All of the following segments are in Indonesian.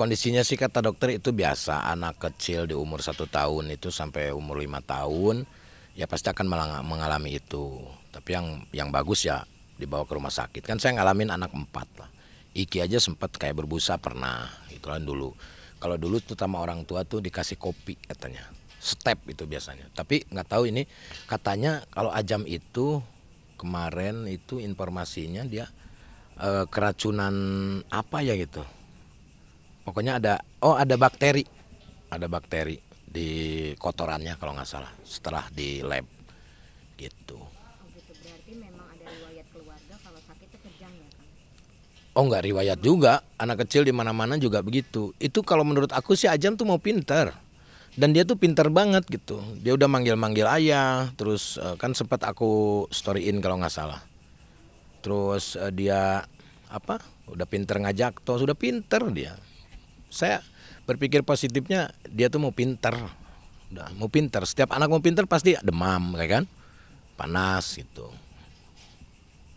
kondisinya sih kata dokter itu biasa, anak kecil di umur 1 tahun itu sampai umur 5 tahun ya pasti akan mengalami itu. Tapi yang bagus ya dibawa ke rumah sakit. Kan saya ngalamin anak 4 lah. Iki aja sempat kayak berbusa pernah, itulah dulu. Kalau dulu tuh sama orang tua tuh dikasih kopi katanya, step itu biasanya. Tapi nggak tahu ini katanya kalau Ajam itu kemarin itu informasinya dia keracunan apa ya gitu. Pokoknya ada bakteri di kotorannya kalau nggak salah setelah di lab gitu. Oh gitu, berarti memang ada riwayat keluarga kalau sakit itu kejang ya Kang? Oh nggak riwayat juga, anak kecil di mana-mana juga begitu. Itu kalau menurut aku sih Ajam tuh mau pinter. Dan dia tuh pinter banget gitu. Dia udah manggil-manggil ayah, terus kan sempat aku storyin kalau nggak salah. Terus dia apa? Udah pinter ngajak, tuh sudah pinter dia. Saya berpikir positifnya dia tuh mau pinter. Udah mau pinter. Setiap anak mau pinter pasti demam, kayak kan? Panas gitu.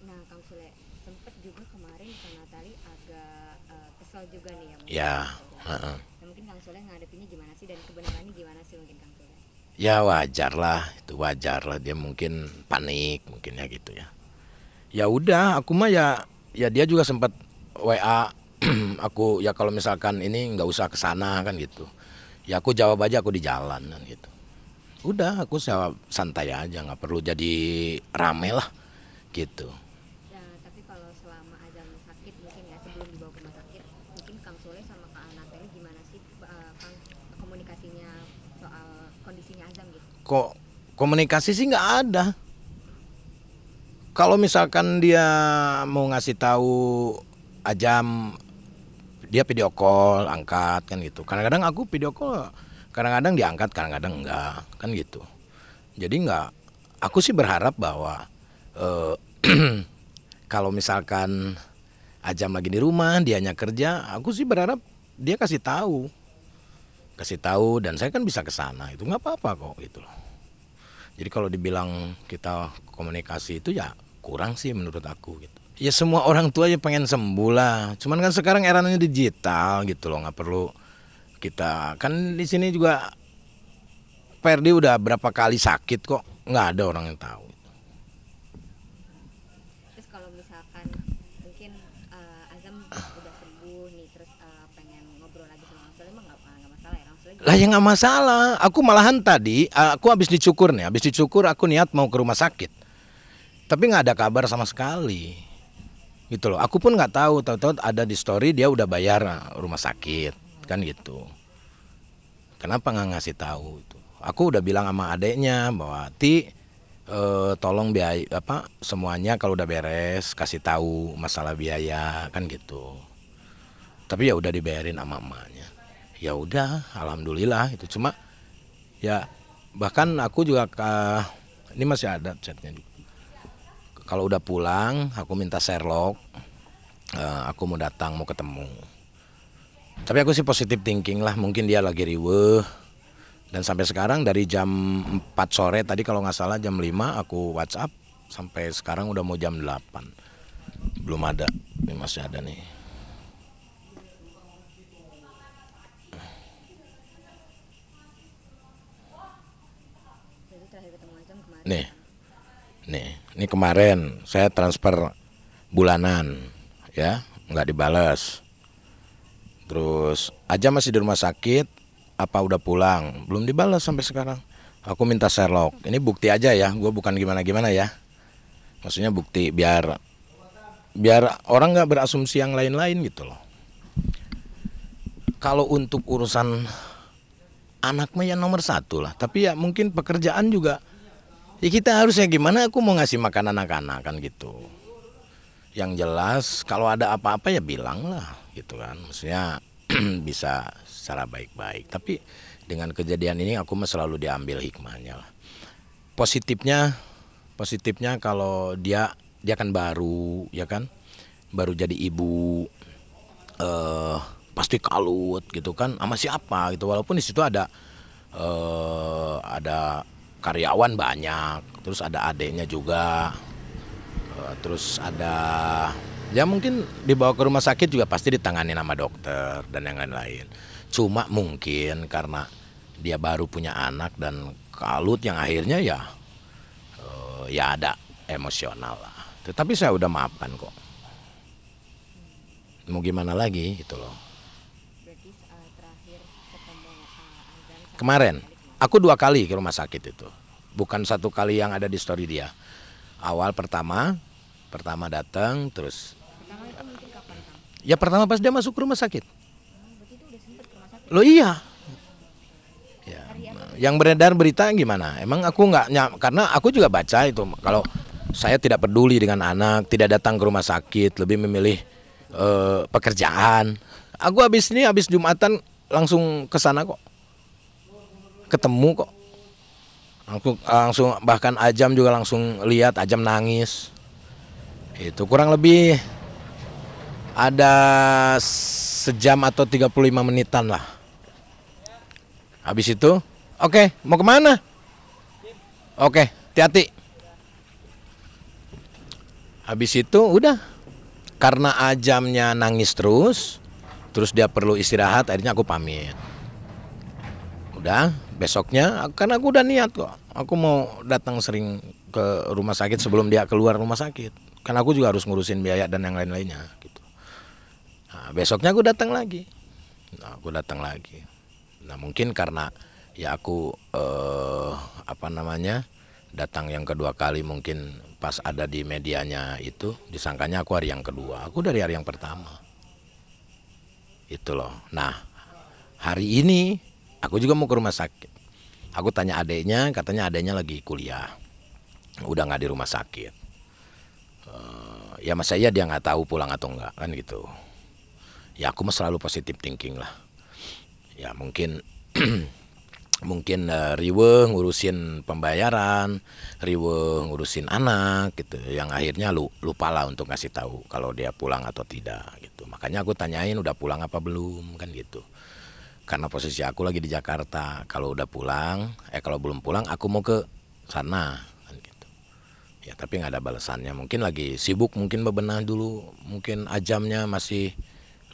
Nah Kang Sule, sempat juga kemarin Kang Natali agak kesal juga nih ya mungkin Ya, Kang Sule. heeh. Nah, mungkin Kang Sule ngadepinnya gimana sih dan kebenarannya gimana sih mungkin Kang Sule? Ya wajar lah, itu wajar lah dia mungkin panik mungkin ya gitu ya. Ya udah, aku mah ya dia juga sempat WA aku ya kalau misalkan ini nggak usah ke sana kan gitu. Ya aku jawab aja aku di jalan kan gitu. Udah aku jawab santai aja nggak perlu jadi rame lah gitu. Nah, tapi kalau selama Azam sakit mungkin ya sebelum dibawa ke rumah sakit, mungkin Kang Sule sama Kak Natali gimana sih Kang komunikasinya soal kondisinya Azam gitu? Kok komunikasi sih nggak ada. Kalau misalkan dia mau ngasih tahu Ajam dia video call angkat kan gitu. Kadang-kadang aku video call kadang-kadang diangkat kadang-kadang enggak kan gitu. Jadi enggak, aku sih berharap bahwa eh, kalau misalkan Ajam lagi di rumah dianya kerja, aku sih berharap dia kasih tahu dan saya kan bisa ke sana, itu nggak apa-apa kok gitu loh. Jadi kalau dibilang kita komunikasi itu ya kurang sih menurut aku gitu. Ya semua orang tua ya pengen sembuh lah. Cuman kan sekarang eranya digital gitu loh, nggak perlu kita kan di sini juga Ferdi udah berapa kali sakit kok nggak ada orang yang tahu. Terus kalau misalkan mungkin Azam udah sembuh nih, terus pengen ngobrol lagi sama Kang Sule emang nggak masalah ya Kang Sule Lah gimana? ya nggak masalah. Aku malahan tadi aku habis dicukur nih, habis dicukur aku niat mau ke rumah sakit. Tapi nggak ada kabar sama sekali. Gitu loh. Aku pun nggak tahu ada di story dia udah bayar rumah sakit kan gitu. Kenapa nggak ngasih tahu itu? Aku udah bilang sama adeknya bahwa tolong biaya apa semuanya kalau udah beres kasih tahu masalah biaya kan gitu. Tapi ya udah dibayarin sama emaknya. Ya udah, alhamdulillah itu cuma ya bahkan aku juga ini masih ada chatnya. Kalau udah pulang aku minta Sherlock, aku mau datang mau ketemu. Tapi aku sih positif thinking lah, mungkin dia lagi riweuh. Dan sampai sekarang dari jam 4 sore tadi kalau nggak salah jam 5 aku WhatsApp sampai sekarang udah mau jam 8. Belum ada. Ini masih ada nih. Jadi terakhir ketemu Azam kemarin Nih, ya Kang? ini kemarin saya transfer bulanan ya, nggak dibalas. Terus aja masih di rumah sakit, apa udah pulang? Belum dibalas sampai sekarang. Aku minta Sherlock. Ini bukti aja ya, gue bukan gimana-gimana ya. Maksudnya bukti biar orang nggak berasumsi yang lain-lain gitu loh. Kalau untuk urusan anak mah ya nomor satu lah. Tapi ya mungkin pekerjaan juga. Ya kita harusnya gimana? Aku mau ngasih makan anak-anak kan gitu. Yang jelas kalau ada apa-apa ya bilang lah gitu kan. Maksudnya bisa secara baik-baik. Tapi dengan kejadian ini aku mah selalu diambil hikmahnya lah. Positifnya kalau dia kan baru ya kan, baru jadi ibu, pasti kalut gitu kan sama siapa gitu. Walaupun di situ ada karyawan banyak, terus ada adiknya juga, Terus ada ya mungkin dibawa ke rumah sakit juga pasti ditangani sama dokter dan yang lain-lain. Cuma mungkin karena dia baru punya anak dan kalut yang akhirnya ya ada emosional lah. Tetapi saya udah maafkan kok. Mau gimana lagi gitu loh. Berarti terakhir ketemu Azam sama Kemarin Alik aku 2 kali ke rumah sakit itu. Bukan 1 kali yang ada di story dia. Awal pertama datang terus. pertama itu mungkin kapan Kang? Ya pertama pas dia masuk ke rumah sakit. Berarti itu udah sempet ke rumah sakit. Loh iya. Ya, Hari apa? yang beredar berita gimana? Emang aku nggak karena aku juga baca itu. Kalau saya tidak peduli dengan anak, tidak datang ke rumah sakit, lebih memilih pekerjaan. Aku habis Jumatan langsung ke sana kok. Ketemu kok. Langsung bahkan Ajam juga langsung lihat, Ajam nangis. Itu kurang lebih ada sejam atau 35 menitan lah. Habis itu, oke, mau kemana? Oke, hati-hati. Habis itu udah, karena Ajamnya nangis terus dia perlu istirahat, akhirnya aku pamit. Udah, besoknya, karena aku udah niat kok, aku mau datang sering ke rumah sakit sebelum dia keluar rumah sakit. Karena aku juga harus ngurusin biaya dan yang lain-lainnya gitu. Nah, besoknya aku datang lagi. Nah mungkin karena ya aku datang yang kedua kali mungkin pas ada di medianya itu disangkanya aku hari yang kedua. Aku dari hari yang pertama. Itu loh. Nah hari ini aku juga mau ke rumah sakit. Aku tanya adeknya, katanya adeknya lagi kuliah. Udah nggak di rumah sakit. Ya masa iya dia nggak tahu pulang atau enggak kan gitu. Ya aku mah selalu positive thinking lah. Ya mungkin mungkin riweuh ngurusin pembayaran, riweuh ngurusin anak gitu. Yang akhirnya lupa lah untuk ngasih tahu kalau dia pulang atau tidak gitu. Makanya aku tanyain udah pulang apa belum kan gitu. Karena posisi aku lagi di Jakarta. Kalau udah pulang, kalau belum pulang aku mau ke sana kan gitu. Ya tapi nggak ada balasannya. Mungkin lagi sibuk, mungkin bebenah dulu, mungkin Ajamnya masih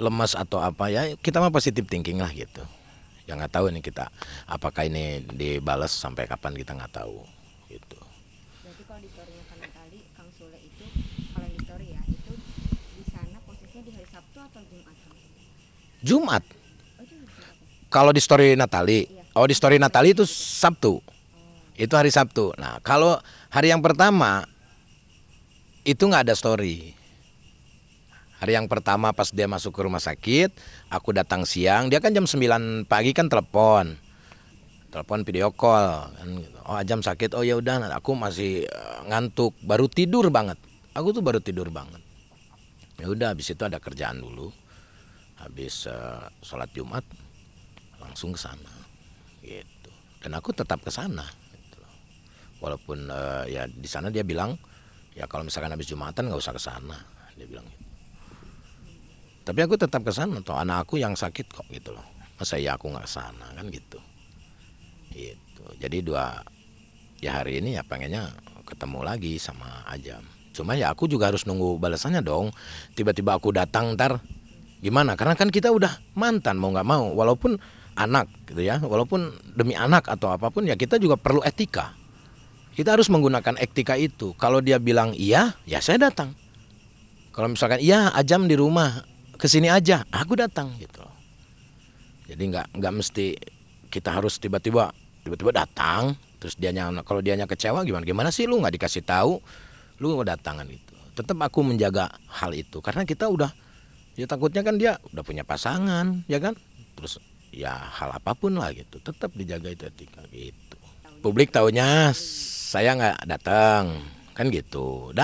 lemas atau apa ya. Kita mah positive thinking lah gitu. Ya nggak tahu ini kita apakah ini dibalas sampai kapan kita nggak tahu gitu. Berarti kalau di story-nya Kang Natali, Kang Sule itu kalau di story ya itu di sana posisinya di hari Sabtu atau Jumat Kang? Jumat. Oh itu Jumat ya? Kalau di story Natali, Iya. oh di story Natali itu Sabtu. Itu hari Sabtu. Nah kalau hari yang pertama itu nggak ada story. Hari yang pertama pas dia masuk ke rumah sakit, aku datang siang, dia kan jam 9 pagi kan telepon video call kan gitu. Oh Ajam sakit, oh ya udah, aku masih ngantuk, baru tidur banget. Aku tuh baru tidur banget. Ya udah, habis itu ada kerjaan dulu. Habis sholat Jumat langsung ke sana. Gitu. Dan aku tetap ke sana gitu. Walaupun ya di sana dia bilang, ya kalau misalkan habis Jumatan nggak usah ke sana, dia bilang gitu. Tapi aku tetap ke sana, toh anak aku yang sakit kok gitu loh. Masa ya aku nggak sana kan gitu. Gitu. Jadi ya hari ini ya pengennya ketemu lagi sama Ajam. Cuma ya aku juga harus nunggu balasannya dong. Tiba-tiba aku datang ntar gimana? Karena kan kita udah mantan mau nggak mau. Walaupun anak gitu ya, walaupun demi anak atau apapun ya kita juga perlu etika. Kita harus menggunakan etika itu. Kalau dia bilang iya, ya saya datang. Kalau misalkan iya Ajam di rumah, kesini aja, aku datang gitu. Jadi nggak mesti kita harus tiba-tiba datang, terus kalau dianya kecewa gimana sih lu nggak dikasih tahu, lu datangan gitu. Tetap aku menjaga hal itu karena kita udah ya takutnya kan dia udah punya pasangan ya kan, terus ya hal apapun lah gitu, tetap dijaga itu etika gitu. Publik taunya saya nggak datang kan gitu,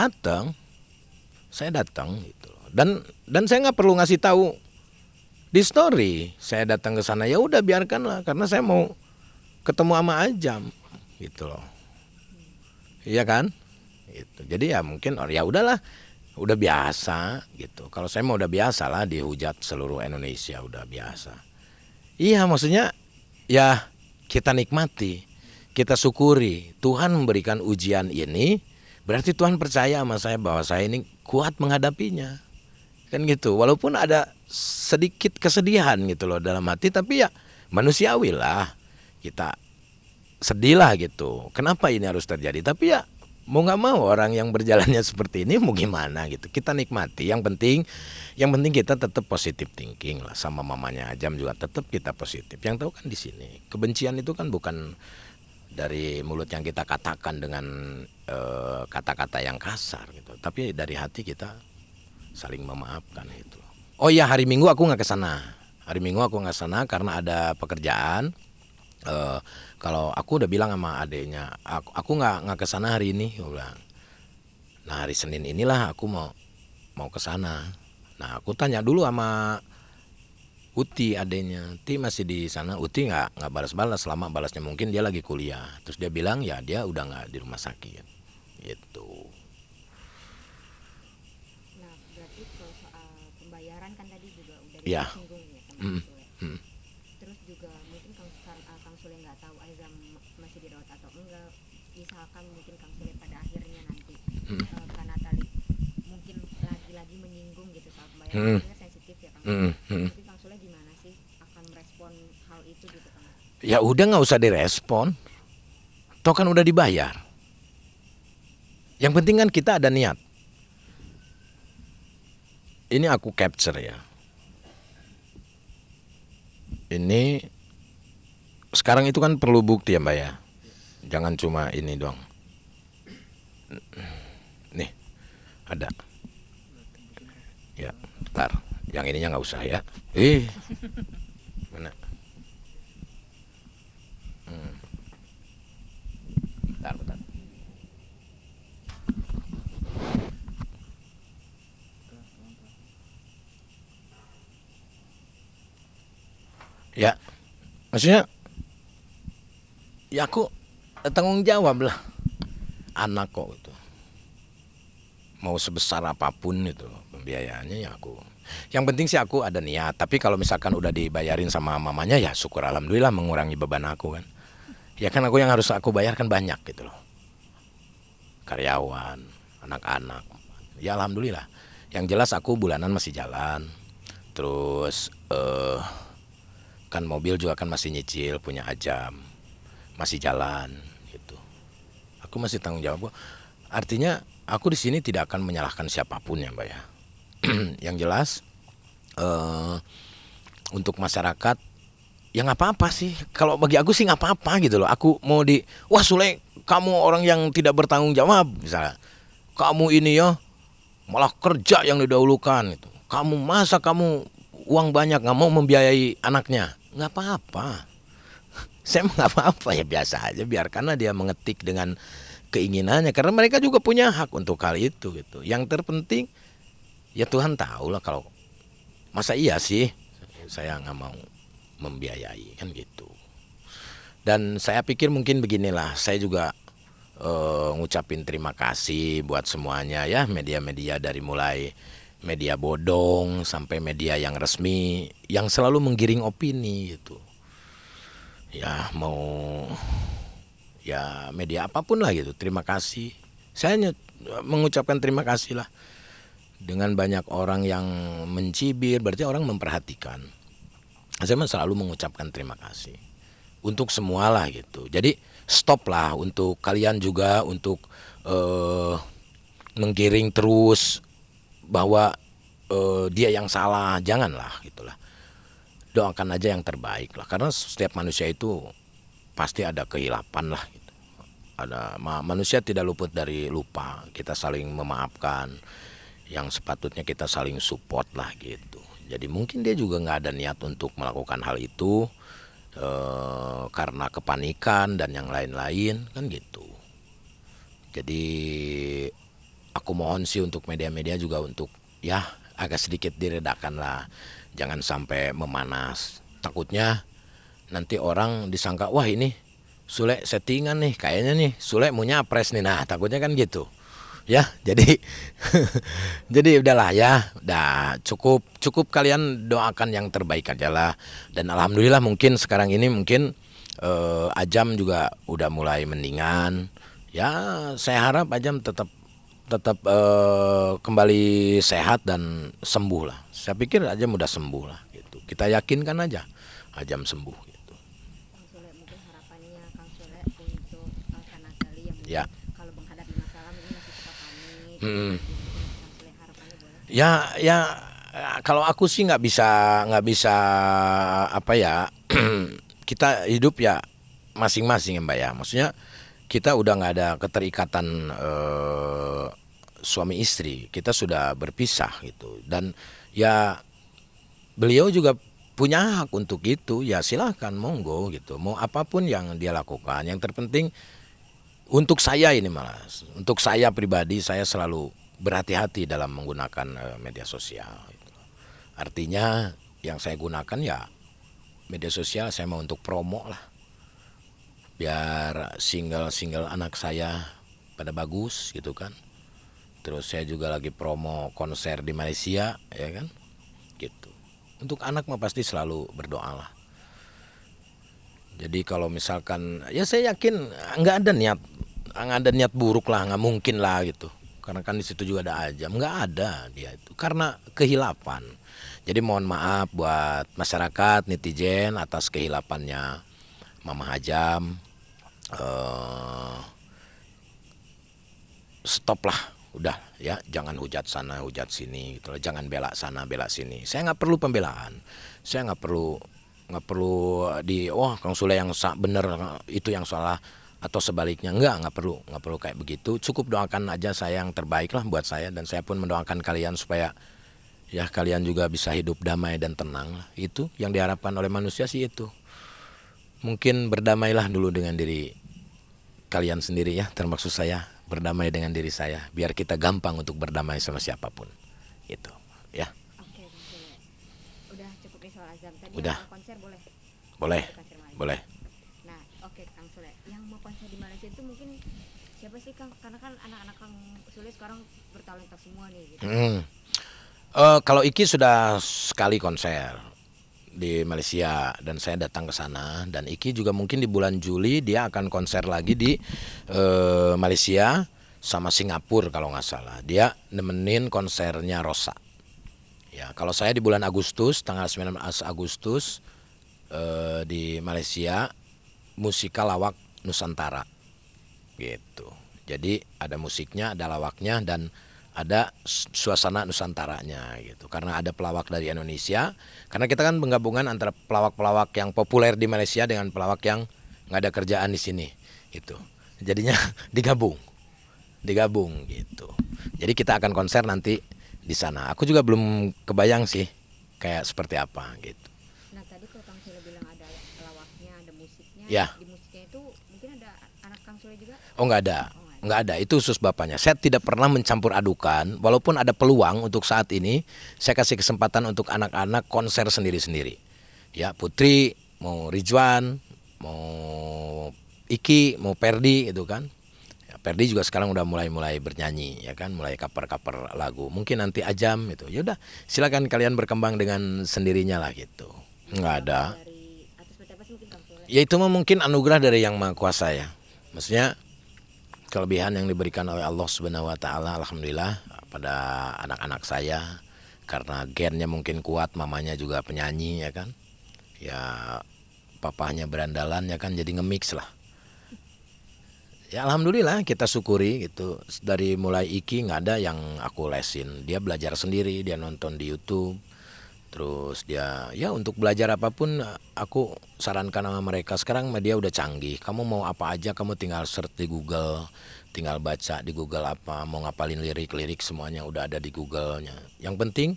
saya datang gitu. Dan saya nggak perlu ngasih tahu di story saya datang ke sana, ya udah biarkanlah karena saya mau ketemu sama Ajam gitu loh. Iya kan? Gitu. Jadi ya mungkin ya udahlah, udah biasa gitu. Kalau saya mau udah biasa lah dihujat seluruh Indonesia, udah biasa. Iya maksudnya ya kita nikmati, kita syukuri Tuhan memberikan ujian ini Berarti Tuhan percaya sama saya bahwa saya ini kuat menghadapinya. Kan gitu. Walaupun ada sedikit kesedihan gitu loh dalam hati, tapi ya manusiawi lah. Kita sedih lah gitu. Kenapa ini harus terjadi? Tapi ya mau nggak mau orang yang berjalannya seperti ini mau gimana gitu. Kita nikmati. Yang penting kita tetap positive thinking lah. Sama mamanya Ajam juga tetap kita positif. Yang tahu kan di sini kebencian itu kan bukan dari mulut yang kita katakan dengan kata-kata yang kasar gitu. Tapi dari hati kita saling memaafkan gitu. Oh iya, hari Minggu aku nggak ke sana. Hari Minggu aku nggak sana karena ada pekerjaan. Kalau aku udah bilang sama adeknya, aku nggak ke sana hari ini, aku bilang. Nah hari Senin inilah aku mau ke sana. Nah aku tanya dulu sama Uti adeknya, Ti masih di sana. Uti nggak balas-balas, selama balasnya mungkin dia lagi kuliah. Terus dia bilang ya dia udah nggak di rumah sakit, gitu. Nah, berarti kalau soal pembayaran kan tadi juga udah Ya. disinggung ya sama Kang Sule. Terus juga mungkin Kang Sule nggak tahu Azam masih dirawat atau enggak. Misalkan mungkin Kang Sule pada akhirnya nanti karena tadi mungkin lagi-lagi menyinggung gitu soal pembayaran, itu sensitif ya Kang. Tapi Kang Sule gimana sih akan merespon hal itu gitu Kang? Ya udah nggak usah direspon. Toh kan udah dibayar. Yang penting kan kita ada niat. Ini aku capture ya. Ini sekarang itu kan perlu bukti ya Mbak ya. Jangan cuma ini doang. Nih ada. Ya, bentar. Yang ininya nggak usah ya. Mana? Bentar. Ya, maksudnya ya aku tanggung jawab lah, anak kok gitu. Mau sebesar apapun itu pembiayaannya ya aku. Yang penting sih aku ada niat. Tapi kalau misalkan udah dibayarin sama mamanya ya syukur alhamdulillah, mengurangi beban aku kan. Ya kan aku yang harus aku bayarkan banyak gitu loh. Karyawan, anak-anak. Ya alhamdulillah. Yang jelas aku bulanan masih jalan. Terus kan mobil juga kan masih nyicil punya Ajam, masih jalan gitu. Aku masih tanggung jawab. Artinya aku di sini tidak akan menyalahkan siapapun ya Mbak ya. Yang jelas untuk masyarakat ya nggak apa-apa sih. Kalau bagi aku sih nggak apa-apa gitu loh. Aku mau wah Sule kamu orang yang tidak bertanggung jawab misalnya. Kamu ini ya malah kerja yang didahulukan itu. Kamu uang banyak nggak mau membiayai anaknya, nggak apa-apa. Saya nggak apa-apa ya biasa aja, biarkanlah dia mengetik dengan keinginannya karena mereka juga punya hak untuk hal itu gitu. Yang terpenting ya Tuhan tahu lah kalau masa iya sih saya nggak mau membiayai kan gitu. Dan saya pikir mungkin beginilah, saya juga ngucapin terima kasih buat semuanya ya, media-media dari mulai media bodong sampai media yang resmi yang selalu menggiring opini gitu. Ya mau ya media apapun lah gitu. Terima kasih. Saya mengucapkan terima kasih lah. Dengan banyak orang yang mencibir berarti orang memperhatikan. Saya selalu mengucapkan terima kasih untuk semua lah gitu. Jadi stop lah untuk kalian juga untuk menggiring terus bahwa dia yang salah, janganlah gitulah. Doakan aja yang terbaik lah, karena setiap manusia itu pasti ada kehilapan lah gitu. Ada manusia tidak luput dari lupa, kita saling memaafkan, yang sepatutnya kita saling support lah gitu. Jadi mungkin dia juga nggak ada niat untuk melakukan hal itu karena kepanikan dan yang lain-lain kan gitu. Jadi aku mohon sih untuk media-media juga untuk ya agak sedikit diredakan lah, jangan sampai memanas. Takutnya nanti orang disangka wah ini Sule settingan nih, kayaknya nih Sule mau nyapres nih, nah takutnya kan gitu ya. Jadi jadi udahlah ya, udah cukup kalian doakan yang terbaik aja lah. Dan alhamdulillah mungkin sekarang ini mungkin Ajam juga udah mulai mendingan Ya saya harap Ajam tetap tetap kembali sehat dan sembuh lah. Saya pikir Ajam udah sembuh lah gitu. Kita yakinkan aja Ajam sembuh gitu. Kang Sule, mungkin harapannya Kang Sule untuk Kak Natali yang Ya. mungkin kalau menghadapi masalah mungkin masih suka panik, Hmm. gitu. Mungkin Kang Sule harapannya boleh. Ya kalau aku sih nggak bisa apa ya kita hidup ya masing-masing ya Mbak ya. Maksudnya kita udah nggak ada keterikatan suami istri, kita sudah berpisah gitu. Dan ya beliau juga punya hak untuk itu, ya silahkan monggo gitu. Mau apapun yang dia lakukan, yang terpenting untuk saya ini malah, untuk saya pribadi saya selalu berhati-hati dalam menggunakan media sosial. Gitu. Artinya yang saya gunakan ya media sosial saya mau untuk promo lah, biar single anak saya pada bagus gitu kan. Terus saya juga lagi promo konser di Malaysia ya kan, gitu. Untuk anak mah pasti selalu berdoa lah. Jadi kalau misalkan ya saya yakin nggak ada niat buruk lah, nggak mungkin lah gitu. Karena kan di situ juga ada Ajam, nggak ada dia itu karena kehilapan. Jadi mohon maaf buat masyarakat netizen atas kehilapannya Mama Ajam. Stop lah, udah ya, jangan hujat sana hujat sini gitu, jangan bela sana bela sini. Saya nggak perlu pembelaan, saya nggak perlu di Kang Sule yang bener itu yang salah atau sebaliknya, nggak perlu kayak begitu. Cukup doakan aja saya yang terbaik lah buat saya, dan saya pun mendoakan kalian supaya ya kalian juga bisa hidup damai dan tenang lah. Itu yang diharapkan oleh manusia sih itu. Mungkin berdamailah dulu dengan diri kalian sendiri ya, termasuk saya, berdamai dengan diri saya biar kita gampang untuk berdamai sama siapapun itu ya. Oke, Kang Sule. Udah cukup nih soal azam. Tadi Udah. yang mau konser boleh Boleh, dikonfirmasi. boleh. Nah, oke Kang Sule. Yang mau konser di Malaysia itu mungkin siapa sih Kang? Karena kan anak-anak Kang Sule sekarang bertalenta semua nih gitu. Kalau Iki sudah sekali konser di Malaysia dan saya datang ke sana, dan Iki juga mungkin di bulan Juli dia akan konser lagi di Malaysia sama Singapura kalau nggak salah. Dia nemenin konsernya Rosa. Ya, kalau saya di bulan Agustus, tanggal 19 Agustus di Malaysia, musikal lawak Nusantara gitu. Jadi ada musiknya, ada lawaknya, dan ada suasana Nusantaranya gitu. Karena ada pelawak dari Indonesia, karena kita kan penggabungan antara pelawak-pelawak yang populer di Malaysia dengan pelawak yang nggak ada kerjaan di sini gitu. Jadinya digabung gitu. Jadi kita akan konser nanti di sana. Aku juga belum kebayang sih kayak seperti apa gitu. Nah, tadi kalau Kang Sule bilang ada pelawaknya, ada musiknya. Ya. Di musiknya itu mungkin ada anak Kang Sule juga? Oh nggak ada. Nggak ada, itu khusus bapaknya. Saya tidak pernah mencampur adukan, walaupun ada peluang untuk saat ini, saya kasih kesempatan untuk anak-anak konser sendiri-sendiri. Ya, Putri, mau Ridwan, mau Iki, mau Perdi itu kan. Ya, Perdi juga sekarang udah mulai bernyanyi ya kan, mulai cover lagu. Mungkin nanti Ajam itu. Ya udah, silakan kalian berkembang dengan sendirinya lah gitu. Nggak ada. Dari atau seperti apa sih mungkin Kang Sule? Ya itu mah mungkin anugerah dari Yang Maha Kuasa ya. Maksudnya kelebihan yang diberikan oleh Allah Subhanahu wa taala, alhamdulillah pada anak-anak saya, karena gennya mungkin kuat, mamanya juga penyanyi ya kan. Ya papahnya berandalan ya kan, jadi nge-mix lah. Ya alhamdulillah kita syukuri gitu. Dari mulai Iki nggak ada yang aku lesin. Dia belajar sendiri, dia nonton di YouTube. Terus dia ya untuk belajar apapun aku sarankan sama mereka. Sekarang media udah canggih. Kamu mau apa aja kamu tinggal search di Google, tinggal baca di Google apa, mau ngapalin lirik semuanya udah ada di Google-nya. Yang penting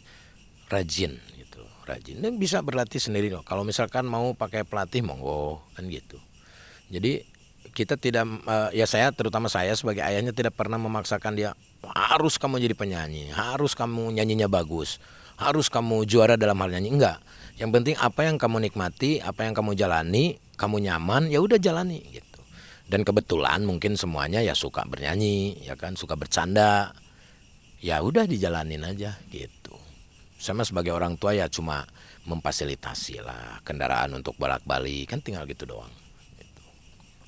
rajin gitu, rajin. Dan bisa berlatih sendiri loh. Kalau misalkan mau pakai pelatih monggo kan gitu. Jadi kita tidak ya saya terutama saya sebagai ayahnya tidak pernah memaksakan dia harus kamu jadi penyanyi, harus kamu nyanyinya bagus, harus kamu juara dalam hal nyanyi, enggak. Yang penting apa yang kamu nikmati, apa yang kamu jalani, kamu nyaman, ya udah jalani gitu. Dan kebetulan mungkin semuanya ya suka bernyanyi, ya kan, suka bercanda. Ya udah dijalanin aja gitu. Sama sebagai orang tua ya cuma memfasilitasi lah kendaraan untuk bolak-balik, kan tinggal gitu doang.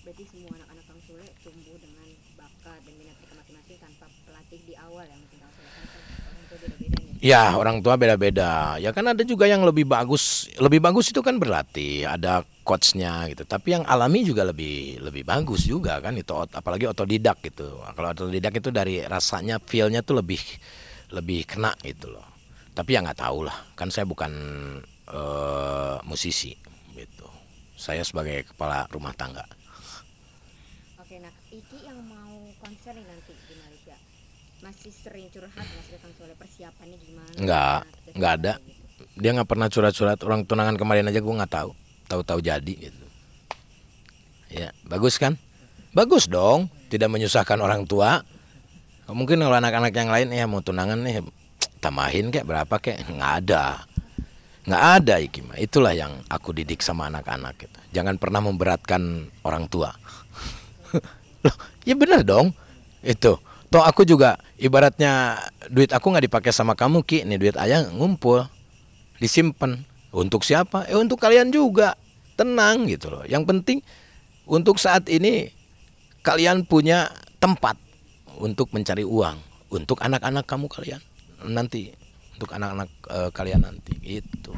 Berarti semua anak-anak Kang Sule tumbuh dengan Ya, orang tua beda-beda. Ya kan ada juga yang lebih bagus. Lebih bagus itu kan berlatih, ada coachnya gitu. Tapi yang alami juga lebih lebih bagus juga kan itu apalagi otodidak gitu. Kalau otodidak itu dari rasanya feel-nya tuh lebih lebih kena gitu loh. Tapi ya nggak tahu lah. Kan saya bukan musisi gitu. Saya sebagai kepala rumah tangga. Oke, nah Iki yang mau konser nih nanti di Malaysia masih sering curhat nggak sih ke Kang Soleh, persiapannya gimana? Nggak ada. Dia nggak pernah curhat-curhat. Orang tunangan kemarin aja gue nggak tahu. Tahu-tahu jadi gitu. Ya, bagus kan? Bagus dong. Tidak menyusahkan orang tua. Mungkin kalau anak-anak yang lain ya mau tunangan nih tambahin kayak berapa kayak nggak ada Iki mah. Itulah yang aku didik sama anak-anak gitu. Jangan pernah memberatkan orang tua. Loh, ya benar dong. Itu. Toh aku juga ibaratnya duit aku nggak dipakai sama kamu Ki, nih duit ayah ngumpul, disimpan. Untuk siapa? Untuk kalian juga. Tenang gitu loh. Yang penting untuk saat ini kalian punya tempat untuk mencari uang untuk anak-anak kamu kalian nanti, untuk anak-anak kalian nanti gitu.